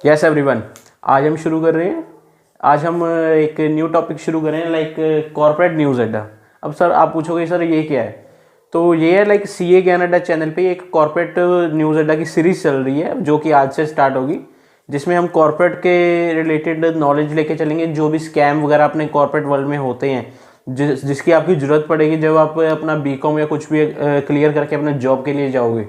Yes everyone, आज हम शुरू कर रहे हैं। आज हम एक न्यू टॉपिक शुरू कर रहे हैं, लाइक कॉर्पोरेट न्यूज़ अड्डा। अब सर आप पूछोगे सर ये क्या है, तो ये है लाइक सीए ज्ञान अड्डा चैनल पे एक कॉर्पोरेट न्यूज़ अड्डा की सीरीज़ चल रही है जो कि आज से स्टार्ट होगी, जिसमें हम कॉर्पोरेट के रिलेटेड नॉलेज लेके चलेंगे। जो भी स्कैम वगैरह अपने कॉर्पोरेट वर्ल्ड में होते हैं, जिसकी आपकी ज़रूरत पड़ेगी जब आप अपना बीकॉम या कुछ भी क्लियर करके अपने जॉब के लिए जाओगे।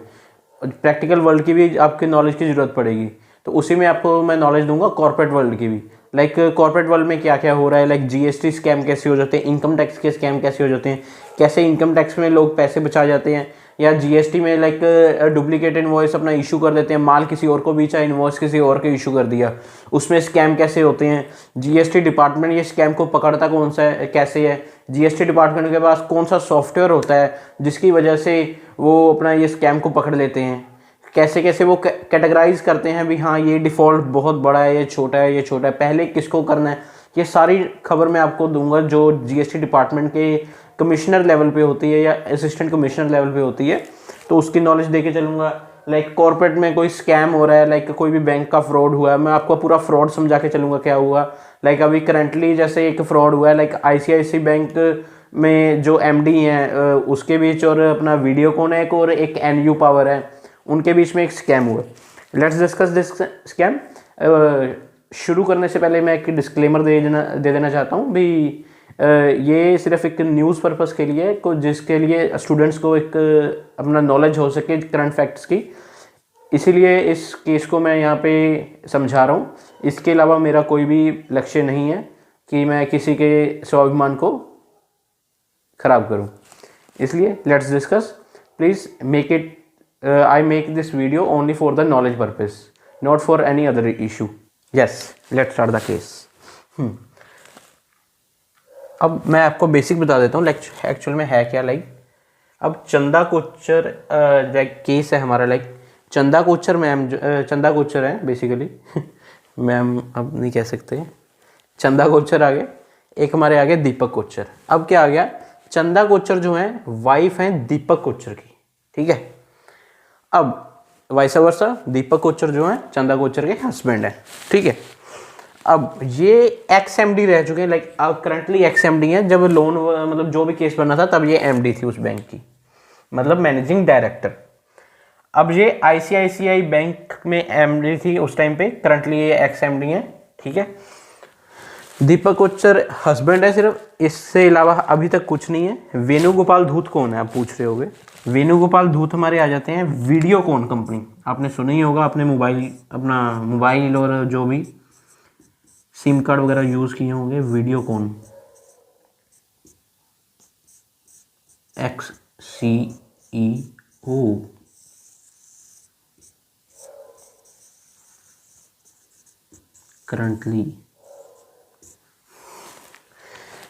प्रैक्टिकल वर्ल्ड की भी आपकी नॉलेज की ज़रूरत पड़ेगी, तो उसी में आपको मैं नॉलेज दूंगा कॉर्पोरेट वर्ल्ड की भी। लाइक कॉर्पोरेट वर्ल्ड में क्या क्या हो रहा है, लाइक जीएसटी स्कैम कैसे हो जाते हैं, इनकम टैक्स के स्कैम कैसे हो जाते हैं, कैसे इनकम टैक्स में लोग पैसे बचा जाते हैं, या जीएसटी में लाइक डुप्लीकेट इनवॉइस अपना इशू कर देते हैं, माल किसी और को बेचा, इनवॉइस किसी और को इशू कर दिया, उसमें स्कैम कैसे होते हैं। जीएसटी डिपार्टमेंट ये स्कैम को पकड़ता कौन सा है, कैसे है। जीएसटी डिपार्टमेंट के पास कौन सा सॉफ्टवेयर होता है जिसकी वजह से वो अपना ये स्कैम को पकड़ लेते हैं। कैसे कैसे वो कैटेगराइज करते हैं भी, हाँ ये डिफ़ॉल्ट बहुत बड़ा है, ये छोटा है, ये छोटा है, पहले किसको करना है। ये सारी खबर मैं आपको दूंगा जो जीएसटी डिपार्टमेंट के कमिश्नर लेवल पे होती है या असिस्टेंट कमिश्नर लेवल पे होती है, तो उसकी नॉलेज दे के चलूँगा। लाइक कॉर्पोरेट में कोई स्कैम हो रहा है, लाइक कोई भी बैंक का फ्रॉड हुआ है, मैं आपको पूरा फ्रॉड समझा के चलूँगा क्या हुआ। लाइक अभी करंटली जैसे एक फ्रॉड हुआ है, लाइक आईसीआईसी बैंक में जो एमडी हैं उसके बीच और अपना वीडियोकॉन है और एक एनयू पावर है, उनके बीच में एक स्कैम हुआ। Let's discuss this scam. शुरू करने से पहले मैं एक डिस्क्लेमर दे देना चाहता हूँ भी, ये सिर्फ एक न्यूज़ पर्पस के लिए को जिसके लिए स्टूडेंट्स को एक अपना नॉलेज हो सके करंट फैक्ट्स की, इसीलिए इस केस को मैं यहाँ पे समझा रहा हूँ। इसके अलावा मेरा कोई भी लक्ष्य नहीं है कि मैं किसी के स्वाभिमान को ख़राब करूँ। इसलिए let's discuss. Please make it I make this video only for the knowledge purpose, not for any other issue. Yes, let's start the case. अब मैं आपको बेसिक बता देता हूँ एक्चुअल में है क्या। लाइक अब चंदा कोचर लाइक केस है हमारा। लाइक चंदा कोचर मैम, चंदा कोचर है बेसिकली मैम अब नहीं कह सकते। चंदा कोचर आ गए, एक हमारे आगे दीपक कोचर। अब क्या आ गया, चंदा कोचर जो है वाइफ हैं दीपक कोचर की, ठीक है। अब वाइस वर्सा दीपक कोचर जो है चंदा कोचर के हस्बैंड है, ठीक है। अब ये एक्स एमडी रह चुके हैं, लाइक अब करंटली एक्स एमडी हैं। जब लोन मतलब जो भी केस बना था तब ये एमडी थी उस बैंक की, मतलब मैनेजिंग डायरेक्टर। अब ये आईसीआईसीआई बैंक में एमडी थी उस टाइम पे, करंटली ये एक्स एमडी हैं, ठीक है। दीपक कोचर हस्बैंड है सिर्फ, इससे अलावा अभी तक कुछ नहीं है। वेणुगोपाल धूत कौन है आप पूछ रहे होगे। वेणुगोपाल धूत हमारे आ जाते हैं वीडियोकॉन कंपनी। आपने सुना ही होगा, अपने अपना मोबाइल और जो भी सिम कार्ड वगैरह यूज़ किए होंगे। Videocon XCEO, currently.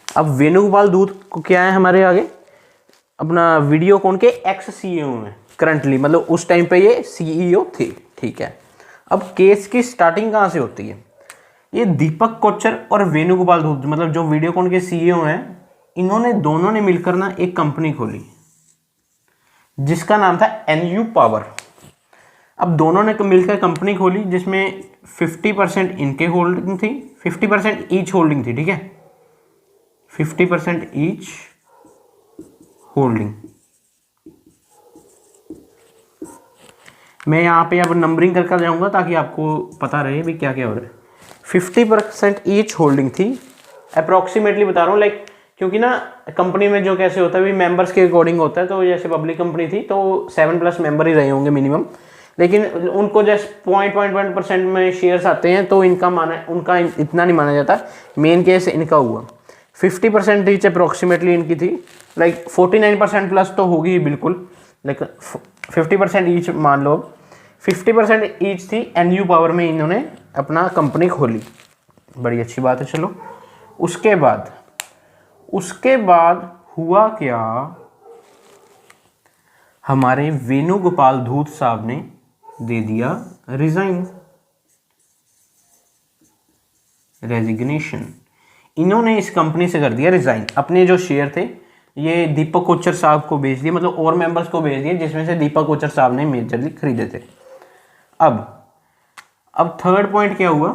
अब वेणुगोपाल धूत को क्या है हमारे आगे, अपना वीडियोकॉन के एक्स सीईओ हैं करंटली, मतलब उस टाइम पे ये सीईओ थे, ठीक है। अब केस की स्टार्टिंग कहाँ से होती है, ये दीपक कोचर और वेणुगोपाल धूत मतलब जो वीडियोकॉन के सीईओ हैं, इन्होंने दोनों ने मिलकर ना एक कंपनी खोली जिसका नाम था एनयू पावर। अब दोनों ने मिलकर कंपनी खोली जिसमें 50% इनके होल्डिंग थी, 50% ईच होल्डिंग थी, ठीक है। 50% ईच होल्डिंग। मैं यहाँ पे अब नंबरिंग करके जाऊँगा ताकि आपको पता रहे भी क्या क्या हो रहा है। 50% ईच होल्डिंग थी, अप्रॉक्सीमेटली बता रहा हूँ, लाइक क्योंकि ना कंपनी में जो कैसे होता है भी मेंबर्स के अकॉर्डिंग होता है। तो जैसे पब्लिक कंपनी थी तो 7+ मेंबर ही रहे होंगे मिनिमम, लेकिन उनको जैसे 0.1% में शेयर्स आते हैं तो उनका इतना नहीं माना जाता। मेन केस इनका हुआ 50% ईच अप्रॉक्सीमेटली इनकी थी, लाइक 49% प्लस तो होगी ही बिल्कुल, लाइक 50% ईच मान लो। 50% ईच थी एनयू पावर में, इन्होंने अपना कंपनी खोली, बड़ी अच्छी बात है। चलो उसके बाद हुआ क्या, हमारे वेणुगोपाल धूत साहब ने दे दिया रिजाइन, रेजिग्नेशन। इन्होंने इस कंपनी से कर दिया रिजाइन, अपने जो शेयर थे ये दीपक कोचर साहब को बेच दिए, मतलब और मेंबर्स को बेच दिए जिसमें से दीपक कोचर साहब ने मेजरली खरीदे थे। अब अब थर्ड पॉइंट क्या हुआ,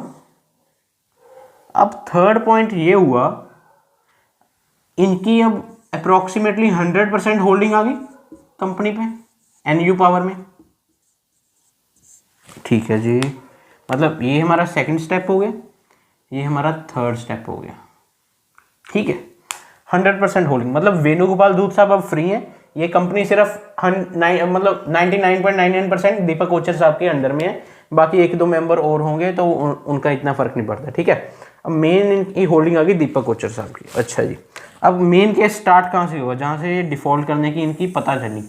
अब थर्ड पॉइंट ये हुआ, इनकी अब अप्रोक्सीमेटली 100% होल्डिंग आ गई कंपनी पे एनयू पावर में। ठीक है जी, मतलब ये हमारा सेकंड स्टेप हो गया, ये हमारा थर्ड स्टेप हो गया। ठीक है, 100% होल्डिंग मतलब वेणुगोपाल धूत साहब अब फ्री हैं, ये कंपनी सिर्फ मतलब 99.99% दीपक कोचर साहब के अंडर में है, बाकी एक दो मेंबर और होंगे तो उनका इतना फर्क नहीं पड़ता। ठीक है, अब मेन इनकी होल्डिंग आ गई दीपक कोचर साहब की। अच्छा जी, अब मेन केस स्टार्ट कहाँ से हुआ, जहाँ से डिफॉल्ट करने की इनकी पता चली,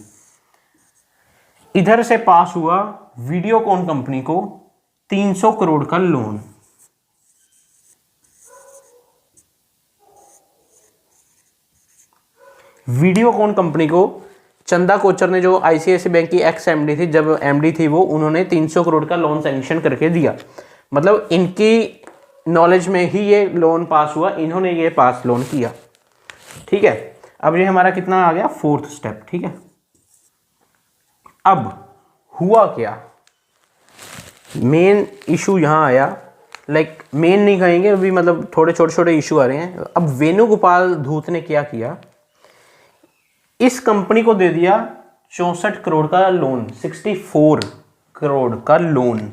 इधर से पास हुआ वीडियोकॉन कंपनी को 300 करोड़ का लोन। वीडियोकॉन कंपनी को चंदा कोचर ने, जो आईसीआईसीआई बैंक की एक्स एमडी थी, जब एमडी थी वो, उन्होंने 300 करोड़ का लोन सैंक्शन करके दिया। मतलब इनकी नॉलेज में ही ये लोन पास हुआ, इन्होंने ये पास लोन किया। ठीक है, अब ये हमारा कितना आ गया, फोर्थ स्टेप। ठीक है, अब हुआ क्या, मेन इशू यहां आया, लाइक मेन नहीं कहेंगे अभी, मतलब थोड़े छोटे छोटे इशू आ रहे हैं। अब वेणुगोपाल धूत ने क्या किया, इस कंपनी को दे दिया 64 करोड़ का लोन, 64 करोड़ का लोन।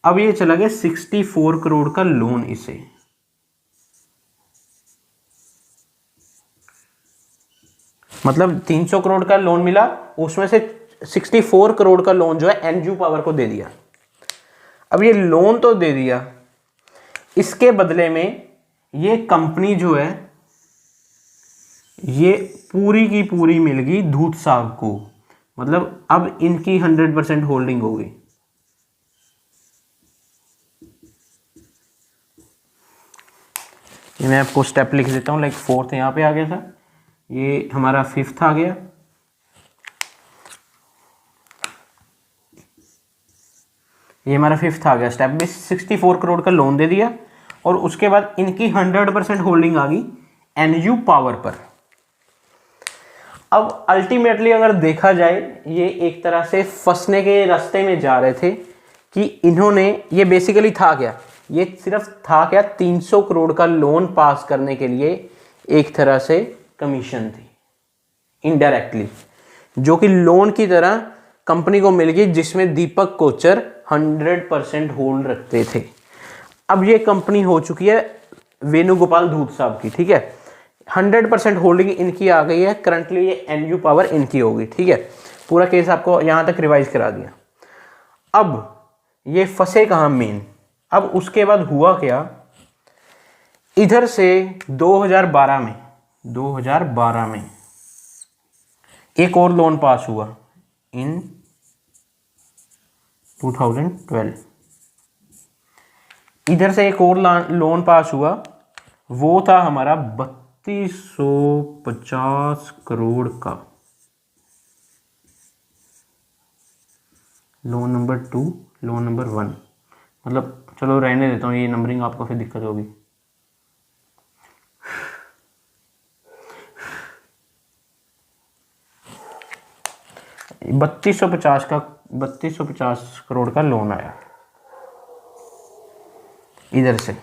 अब ये चला गया 64 करोड़ का लोन इसे, मतलब 300 करोड़ का लोन मिला, उसमें से 64 करोड़ का लोन जो है एनयू पावर को दे दिया। अब ये लोन तो दे दिया, इसके बदले में ये कंपनी जो है ये पूरी की पूरी मिल गई धूत साहब को, मतलब अब इनकी 100% होल्डिंग हो गई। मैं आपको स्टेप लिख देता हूं, लाइक फोर्थ यहां पे आ गया था, ये हमारा फिफ्थ आ गया, ये हमारा फिफ्थ आ गया स्टेप में 64 करोड़ का लोन दे दिया, और उसके बाद इनकी 100% होल्डिंग आ गई एनयू पावर पर। अब अल्टीमेटली अगर देखा जाए, ये एक तरह से फंसने के रास्ते में जा रहे थे कि इन्होंने, ये बेसिकली था क्या, ये सिर्फ था क्या, 300 करोड़ का लोन पास करने के लिए एक तरह से कमीशन थी इनडायरेक्टली, जो कि लोन की तरह कंपनी को मिल गई, जिसमें दीपक कोचर 100% होल्ड रखते थे। अब ये कंपनी हो चुकी है वेणुगोपाल धूत साहब की। ठीक है, 100% होल्डिंग इनकी आ गई है, करंटली ये एनयू पावर इनकी होगी। ठीक है, पूरा केस आपको यहां तक रिवाइज करा दिया। अब ये फंसे कहां मेन, अब उसके बाद हुआ क्या, इधर से 2012 में एक और लोन पास हुआ इन 2012, इधर से एक और लोन पास हुआ, वो था हमारा 3250 करोड़ का लोन नंबर 2, लोन नंबर 1, मतलब चलो रहने देता हूँ, ये नंबरिंग आपको फिर दिक्कत होगी। बत्तीस सौ पचास करोड़ का लोन आया इधर से।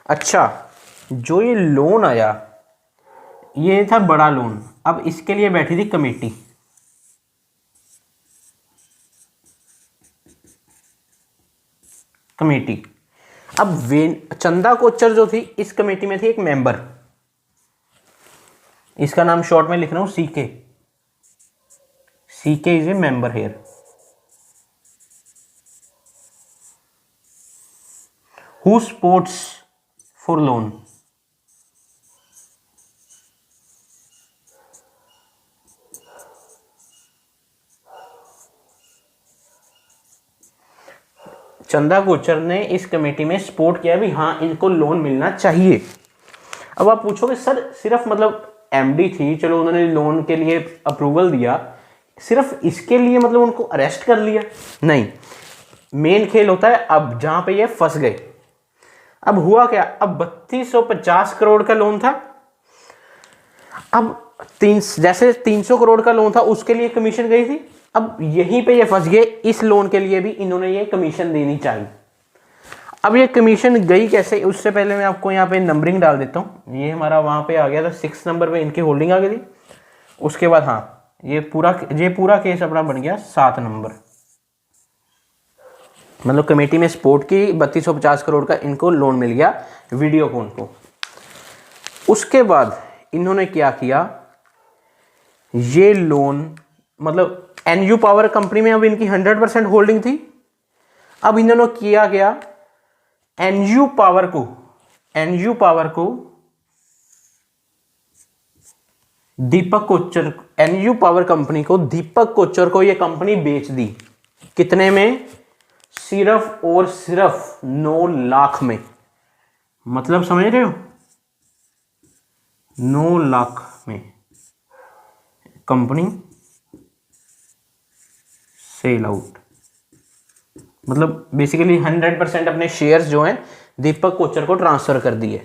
अच्छा, जो ये लोन आया ये था बड़ा लोन, अब इसके लिए बैठी थी कमेटी। अब चंदा कोचर जो थी इस कमेटी में थी एक मेंबर, इसका नाम शॉर्ट में लिख रहा हूं CK is a member here. Who supports for loan, Chanda Kochhar ने इस कमेटी में सपोर्ट किया भी हाँ इनको लोन मिलना चाहिए। अब आप पूछोगे सर सिर्फ मतलब एमडी थी, चलो उन्होंने लोन के लिए अप्रूवल दिया, सिर्फ इसके लिए मतलब उनको अरेस्ट कर लिया? नहीं, मेन खेल होता है अब जहां पे ये फंस गए। अब हुआ क्या, अब 3250 करोड़ का लोन था, अब जैसे 300 करोड़ का लोन था उसके लिए कमीशन गई थी, अब यहीं पे ये फंस गए, इस लोन के लिए भी इन्होंने ये कमीशन देनी चाहिए। अब ये कमीशन गई कैसे, उससे पहले मैं आपको यहाँ पे नंबरिंग डाल देता हूँ। ये हमारा वहाँ पे आ गया था 6 नंबर पे इनकी होल्डिंग आ गई थी। उसके बाद हाँ ये पूरा केस अपना बन गया 7 नंबर, मतलब कमेटी में सपोर्ट की 3250 करोड़ का इनको लोन मिल गया वीडियोकॉन को। उसके बाद इन्होंने क्या किया, ये लोन मतलब एनयू पावर कंपनी में अब इनकी 100% होल्डिंग थी। अब इन्होंने किया गया एनयू पावर को दीपक कोच्चर, एनयू पावर कंपनी को दीपक कोच्चर को ये कंपनी बेच दी। कितने में, सिर्फ और सिर्फ 9 लाख में। मतलब समझ रहे हो, 9 लाख में कंपनी सेल आउट, मतलब बेसिकली 100% अपने शेयर्स जो हैं दीपक कोच्चर को ट्रांसफर कर दिए,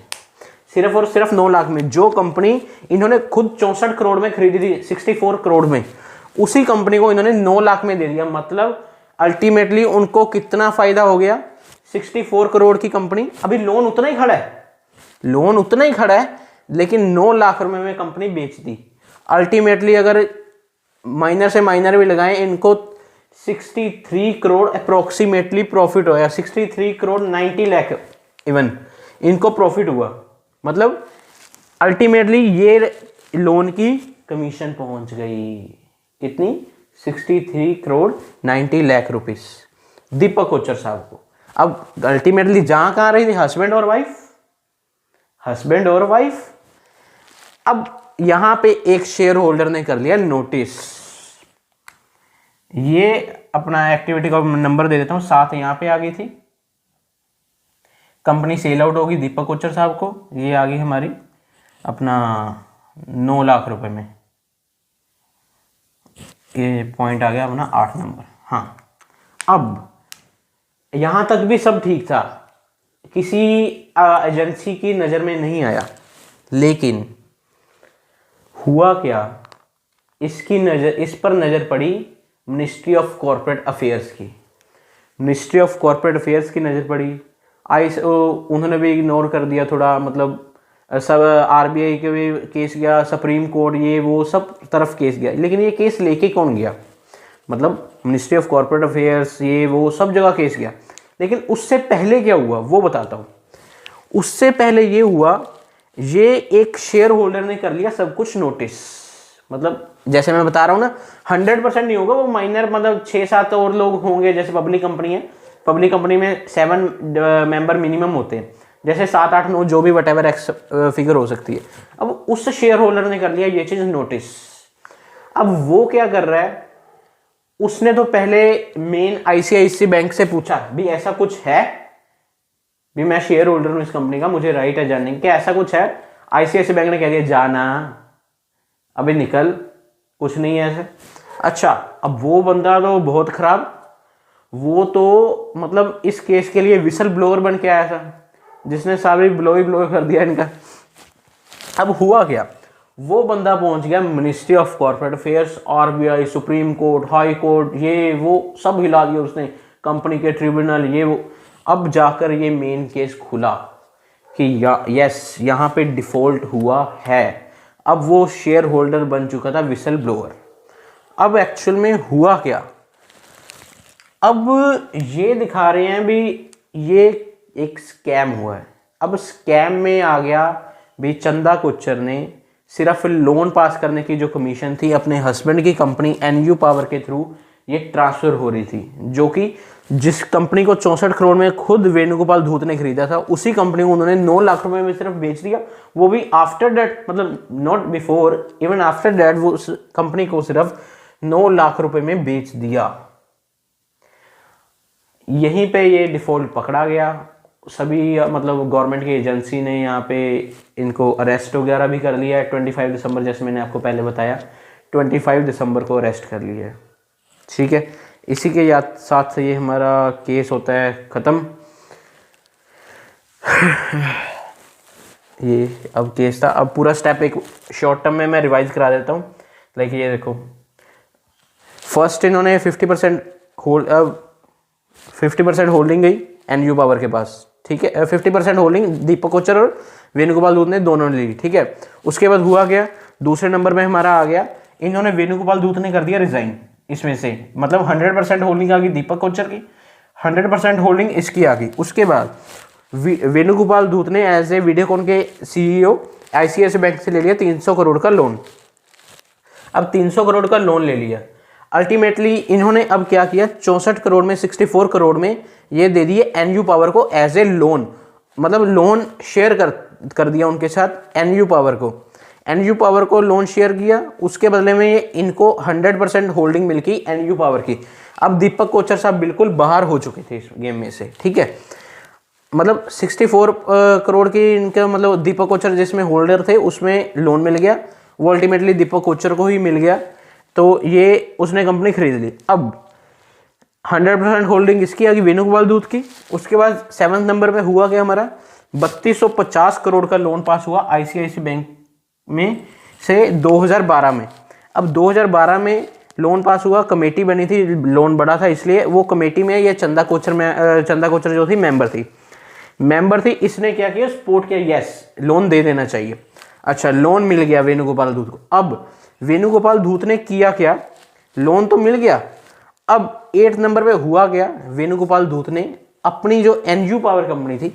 सिर्फ और सिर्फ 9 लाख में। जो कंपनी इन्होंने खुद 64 करोड़ में खरीदी थी, 64 करोड़ में, उसी कंपनी को इन्होंने 9 लाख में दे दिया। मतलब अल्टीमेटली उनको कितना फायदा हो गया, 64 करोड़ की कंपनी, अभी लोन उतना ही खड़ा है, लेकिन 9 लाख रुपए में कंपनी बेच दी। अल्टीमेटली अगर माइनर से माइनर भी लगाएं, इनको 63 करोड़ अप्रोक्सीमेटली प्रॉफिट होया, 63 करोड़ 90 लाख इवन इनको प्रॉफिट हुआ। मतलब अल्टीमेटली ये लोन की कमीशन पहुंच गई कितनी, 63 करोड़ 90 लाख रुपीस दीपक कोच्चर साहब को। अब अल्टीमेटली जहां कहां रही थी, हस्बैंड और वाइफ। अब यहां पे एक शेयर होल्डर ने कर लिया नोटिस। ये अपना एक्टिविटी का नंबर दे देता हूं, 7 यहां पे आ गई थी। कंपनी सेल आउट होगी दीपक कोच्चर साहब को, ये आ गई हमारी अपना 9 लाख रुपए में। ये पॉइंट आ गया अपना 8 नंबर। हाँ, अब यहां तक भी सब ठीक था, किसी एजेंसी की नज़र में नहीं आया। लेकिन हुआ क्या, इस पर नज़र पड़ी मिनिस्ट्री ऑफ कॉरपोरेट अफेयर्स की। मिनिस्ट्री ऑफ कॉरपोरेट अफेयर्स की नज़र पड़ी, उन्होंने भी इग्नोर कर दिया थोड़ा, मतलब सब आरबीआई के भी केस गया, सुप्रीम कोर्ट, ये वो सब तरफ केस गया। लेकिन ये केस लेके कौन गया, मतलब मिनिस्ट्री ऑफ कॉरपोरेट अफेयर्स, ये वो सब जगह केस गया। लेकिन उससे पहले क्या हुआ वो बताता हूँ। उससे पहले ये हुआ, ये एक शेयर होल्डर ने कर लिया सब कुछ नोटिस। मतलब जैसे मैं बता रहा हूँ ना, 100% नहीं होगा वो, माइनर मतलब 6-7 और लोग होंगे। जैसे पब्लिक कंपनी है, पब्लिक कंपनी में 7 मेंबर मिनिमम होते हैं, जैसे 7, 8, 9 जो भी वटेवर एक्स फिगर हो सकती है। अब उस शेयर होल्डर ने कर लिया ये चीज नोटिस। अब वो क्या कर रहा है, उसने तो पहले मेन आईसीआईसी बैंक से पूछा भी ऐसा कुछ है, भी मैं शेयर होल्डर हूं इस कंपनी का, मुझे राइट है जानने का, ऐसा कुछ है। आईसीआईसी बैंक ने कह दिया जाना अभी निकल, कुछ नहीं है ऐसे। अच्छा, अब वो बंदा तो बहुत खराब, वो तो मतलब इस केस के लिए विसल ब्लोअर बन के आया था, जिसने सारी ब्लो कर दिया इनका। अब हुआ क्या, वो बंदा पहुंच गया ministry of corporate affairs, RBI, supreme court, high court, ये वो सब हिला दिया उसने, कंपनी के ट्रिब्यूनल, ये वो। अब जाकर ये मेन केस खुला कि यस यहाँ पे डिफॉल्ट हुआ है। अब वो शेयर होल्डर बन चुका था विसल ब्लोअर। अब एक्चुअल में हुआ क्या, अब ये दिखा रहे हैं भी ये एक स्कैम हुआ है। अब स्कैम में आ गया भी चंदा कोच्चर ने सिर्फ लोन पास करने की जो कमीशन थी अपने हस्बैंड की कंपनी एनयू पावर के थ्रू ये ट्रांसफर हो रही थी, जो कि जिस कंपनी को 64 करोड़ में खुद वेणुगोपाल धूत ने खरीदा था, उसी कंपनी को उन्होंने 9 लाख रुपए में सिर्फ बेच दिया। वो भी आफ्टर डेट, मतलब not before, even after date वो उस कंपनी को सिर्फ 9 लाख रुपए में बेच दिया। यहीं पे ये डिफॉल्ट पकड़ा गया। सभी मतलब गवर्नमेंट की एजेंसी ने यहाँ पे इनको अरेस्ट वगैरह भी कर लिया है 25 दिसंबर, जैसे मैंने आपको पहले बताया 25 दिसंबर को अरेस्ट कर लिया है। ठीक है, इसी के साथ ये हमारा केस होता है ख़त्म। ये अब केस था, अब पूरा स्टेप एक शॉर्ट टर्म में मैं रिवाइज करा देता हूँ। लाइक ये देखो, फर्स्ट इन्होंने 50% होल्डिंग गई एनयू पावर के पास, ठीक है। 50% होल्डिंग दीपक कोचर और वेणुगोपाल दूत ने दोनों ने ली, ठीक है। उसके बाद हुआ क्या, दूसरे नंबर में हमारा आ गया, इन्होंने वेणुगोपाल दूत ने कर दिया रिजाइन इसमें से, मतलब 100% होल्डिंग आ गई दीपक कोचर की, 100% होल्डिंग इसकी आ गई। उसके बाद वेणुगोपाल दूत ने एज ए वीडियोकॉन के सीईओ आईसीआईसीआई बैंक से ले लिया 300 करोड़ का लोन। अब 300 करोड़ का लोन ले लिया, अल्टीमेटली इन्होंने अब क्या किया, 64 करोड़ में 64 करोड़ में ये दे दिए एनयू पावर को एज ए लोन, मतलब लोन शेयर कर दिया उनके साथ एनयू पावर को। एनयू पावर को लोन शेयर किया, उसके बदले में ये इनको 100% होल्डिंग मिल गई एनयू पावर की। अब दीपक कोचर साहब बिल्कुल बाहर हो चुके थे इस गेम में से, ठीक है। मतलब 64 करोड़ की इनका, मतलब दीपक कोचर जिसमें होल्डर थे उसमें लोन मिल गया, वो अल्टीमेटली दीपक कोचर को ही मिल गया, तो ये उसने कंपनी खरीद ली। अब 100% होल्डिंग इसकी आ गई वेणुगोपाल दूत की। उसके बाद 7वें नंबर पे हुआ क्या हमारा, 3250 करोड़ का लोन पास हुआ आईसीआईसीआई बैंक में से 2012 में। अब 2012 में लोन पास हुआ, कमेटी बनी थी, लोन बड़ा था इसलिए वो कमेटी में ये चंदा कोचर जो थी मेंबर थी। इसने क्या किया, सपोर्ट किया, यस लोन दे देना चाहिए। अच्छा, लोन मिल गया वेणुगोपाल दूत को। अब वेणुगोपाल दूत ने किया क्या, लोन तो मिल गया, अब 8 नंबर पे हुआ क्या, वेणुगोपाल दूत ने अपनी जो एनयू पावर कंपनी थी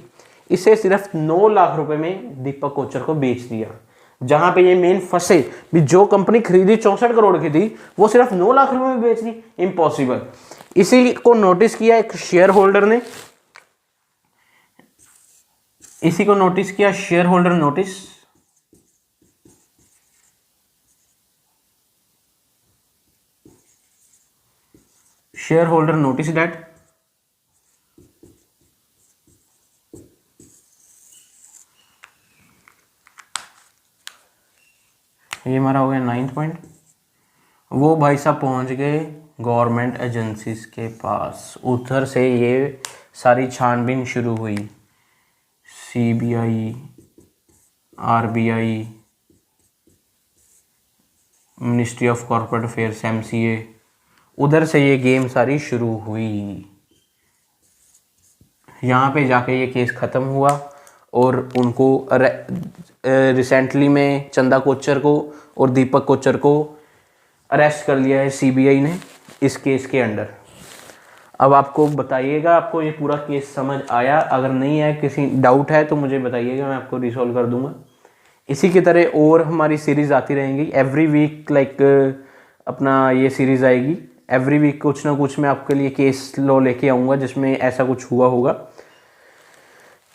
इसे सिर्फ 9 लाख रुपए में दीपक कोचर को बेच दिया। जहां पे ये मेन फंसे भी, जो कंपनी खरीदी 64 करोड़ की थी वो सिर्फ 9 लाख रुपए में बेच दी, इम्पॉसिबल। इसी को नोटिस किया एक शेयर होल्डर ने, इसी को नोटिस किया share holder notice, share holder notice that ये हमारा हो गया 9th पॉइंट। वो भाई साहब पहुंच गए गवर्नमेंट एजेंसीज के पास, उधर से ये सारी छानबीन शुरू हुई, CBI, RBI, ministry of corporate affairs, MCA, उधर से ये गेम सारी शुरू हुई। यहाँ पे जाके ये केस ख़त्म हुआ और उनको रिसेंटली में चंदा कोचर को और दीपक कोचर को अरेस्ट कर लिया है सीबीआई ने इस केस के अंडर। अब आपको बताइएगा, आपको ये पूरा केस समझ आया? अगर नहीं है, किसी डाउट है तो मुझे बताइएगा, मैं आपको रिसॉल्व कर दूंगा। इसी की तरह और हमारी सीरीज़ आती रहेंगी एवरी वीक, लाइक अपना ये सीरीज़ आएगी एवरी वीक, कुछ ना कुछ मैं आपके लिए केस लॉ लेके आऊँगा जिसमें ऐसा कुछ हुआ होगा।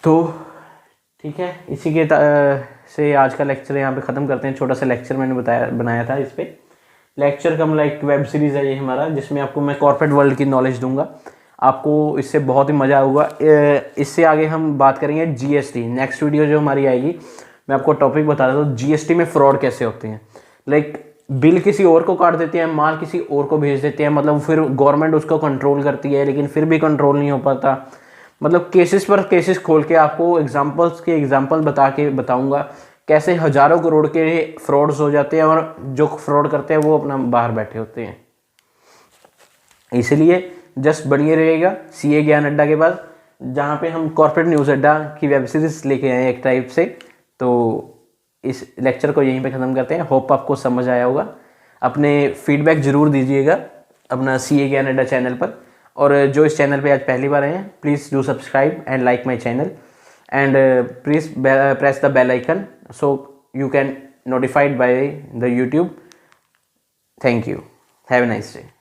तो ठीक है, इसी के से आज का लेक्चर यहाँ पे ख़त्म करते हैं। छोटा सा लेक्चर मैंने बनाया था इस पर। लेक्चर कम लाइक वेब सीरीज़ है ये हमारा, जिसमें आपको मैं कॉर्पोरेट वर्ल्ड की नॉलेज दूंगा, आपको इससे बहुत ही मज़ा आऊगा। इससे आगे हम बात करेंगे जीएसटी। नेक्स्ट वीडियो जो हमारी आएगी, मैं आपको टॉपिक बता देता हूँ जीएसटी में फ्रॉड कैसे होते हैं। लाइक बिल किसी और को काट देते हैं, माल किसी और को भेज देते हैं, मतलब फिर गवर्नमेंट उसको कंट्रोल करती है लेकिन फिर भी कंट्रोल नहीं हो पाता। मतलब केसेस पर केसेस खोल के आपको एग्जांपल बताऊंगा कैसे हजारों करोड़ के फ्रॉड्स हो जाते हैं और जो फ्रॉड करते हैं वो अपना बाहर बैठे होते हैं। इसलिए जस्ट बनिए रहेगा सीए ज्ञान अड्डा के पास, जहाँ पे हम कॉर्पोरेट न्यूज़ अड्डा की वेब सीरीज लेके आए एक टाइप से। तो इस लेक्चर को यहीं पे ख़त्म करते हैं। होप आपको समझ आया होगा। अपने फीडबैक ज़रूर दीजिएगा अपना सीए ज्ञान अड्डा चैनल पर, और जो इस चैनल पे आज पहली बार आए हैं please do subscribe and like my channel and please press the bell icon so you can notified by the YouTube. Thank you. Have a nice day.